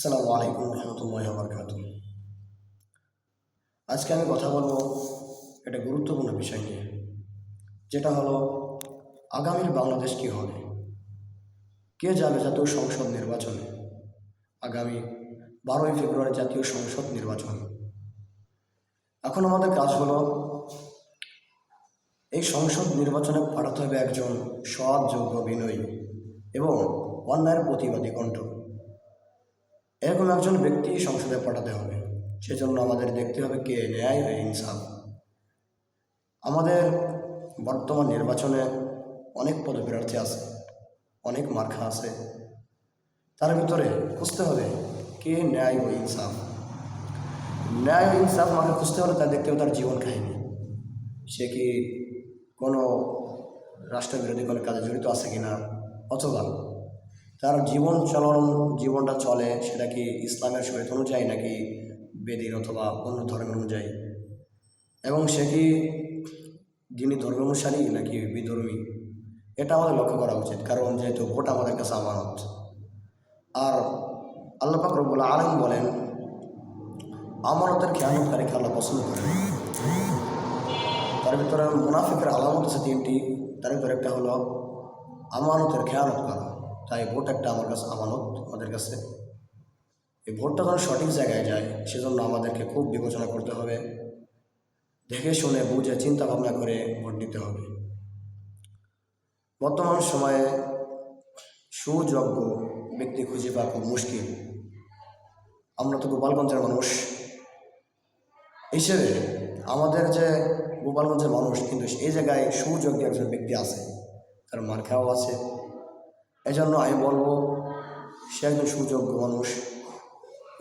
আসসালামু আলাইকুম রহমতুল্লাহি ওয়া বারাকাতুহু। আজকে আমি কথা বলবো একটা গুরুত্বপূর্ণ বিষয় নিয়ে, যেটা হলো আগামীর বাংলাদেশ কী হবে, কে যাবে জাতীয় সংসদ নির্বাচনে। আগামী 12ই ফেব্রুয়ারি জাতীয় সংসদ নির্বাচন। এখন আমাদের কাজ হলো এই সংসদ নির্বাচনে পাঠাতে হবে একজন সৎ, যোগ্য, বিনয়ী এবং অন্যায়ের প্রতিবাদী কণ্ঠ। এরকম একজন ব্যক্তি সংসদে পাঠাতে হবে। সেজন্য আমাদের দেখতে হবে কে ন্যায় ও ইনসাফ। আমাদের বর্তমান নির্বাচনে অনেক পদপ্রার্থী আছে, অনেক মার্কা আছে, তার ভিতরে খুঁজতে হবে কে ন্যায় ও ইনসাফ। ন্যায় ও ইনসাফ মার্কা খুঁজতে হলে তার দেখতে হবে তার জীবন কাহিনী। সে কি কোনো রাষ্ট্রবিরোধী কোনো কাজে জড়িত আছে কিনা, অথবা তার জীবনটা চলে সেটা কি ইসলামের শরীয়ত অনুযায়ী নাকি বেদিন অথবা অন্য ধর্মের অনুযায়ী, এবং সে কি দিনী ধর্ম অনুসারী নাকি বিধর্মী, এটা আমাদের লক্ষ্য করা উচিত। কারণ যেহেতু ভোট আমাদের কাছে আমানত, আর আল্লাহ পাক রব্বুল আলামিন বলেন আমানতের খেয়ানতকারীকে আল্লাহ পছন্দ করেন। তার ভিতরে মুনাফিকের আলামত আছে তিনটি, তার ভিতরে একটা হলো আমানতের খেয়ানত করা। তাই ভোট একটা আমার কাছে আমানত, আমাদের কাছে এই ভোটটা যেন সঠিক জায়গায় যায় সেজন্য আমাদেরকে খুব বিবেচনা করতে হবে, দেখে শুনে বুঝে চিন্তা ভাবনা করে ভোট দিতে হবে। বর্তমান সময়ে সুযোগ্য ব্যক্তি খুঁজে পাওয়া খুব মুশকিল। আমরা তো গোপালগঞ্জের মানুষ হিসেবে আমাদের যে গোপালগঞ্জের মানুষ, কিন্তু এই জায়গায় সুযোগ্য একজন ব্যক্তি আছে, তার মার্কাও আছে। এজন্য আমি বলবো সে একজন সুযোগ্য মানুষ,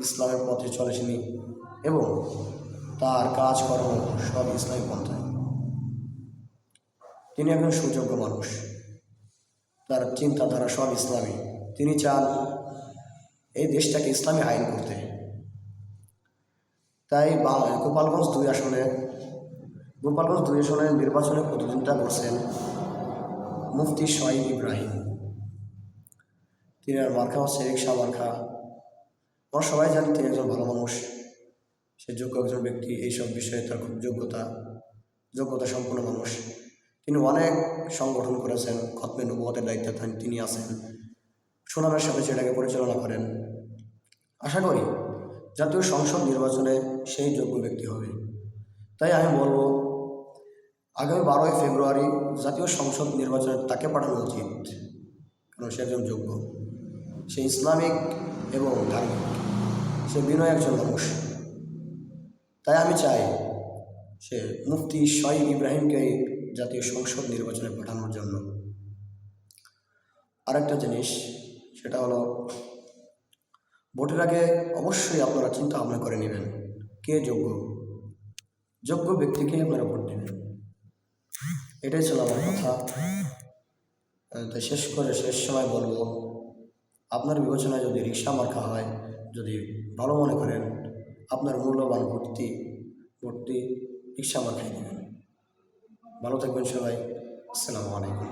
ইসলামের পথে চলেছেনি এবং তার কাজকর্ম সব ইসলামী পন্থায়। তিনি একজন সুযোগ্য মানুষ, তার চিন্তাধারা সব ইসলামী। তিনি চান এই দেশটাকে ইসলামী আইন করতে। তাই গোপালগঞ্জ 2 আসনে নির্বাচনে প্রতিদ্বন্দ্বিতা করছেন মুফতি শহীদ ইব্রাহিম। তিনি আর মার্কা হচ্ছে রিক্সা মার্কা। আমরা সবাই জানি তিনি একজন ভালো মানুষ, সে যোগ্য একজন ব্যক্তি। এইসব বিষয়ে তার খুব যোগ্যতা সম্পন্ন মানুষ। তিনি অনেক সংগঠন করেছেন, খতমে নবুয়তের দায়িত্বে তিনি আছেন, সুনামের সাথে সেটাকে পরিচালনা করেন। আশা করি জাতীয় সংসদ নির্বাচনে সেই যোগ্য ব্যক্তি হবে। তাই আমি বলবো আগামী 12ই ফেব্রুয়ারি জাতীয় সংসদ নির্বাচনে তাকে পাঠানো উচিত, কারণ সে একজন যোগ্য, সে ইসলামিক এবং ধার্মিক, সে বিনয় একজন মানুষ। তাই আমি চাই সে মুফতি শহীদ ইব্রাহিমকে জাতীয় সংসদ নির্বাচনে পাঠানোর জন্য। আরেকটা জিনিস, সেটা হলো ভোটের আগে অবশ্যই আপনারা চিন্তা ভাবনা করে নেবেন কে যোগ্য ব্যক্তিকে আপনারা ভোট দেবেন। এটাই ছিল আমার কথা। তাই শেষ সময় বলবো, আপনার বিবেচনায় যদি রিক্সা মার্কা হয়, যদি ভালো মনে করেন, আপনার মূল্যবান ভোটটি রিক্সা মার্কায় দেবেন। ভালো থাকবেন সবাই। আসসালামু আলাইকুম।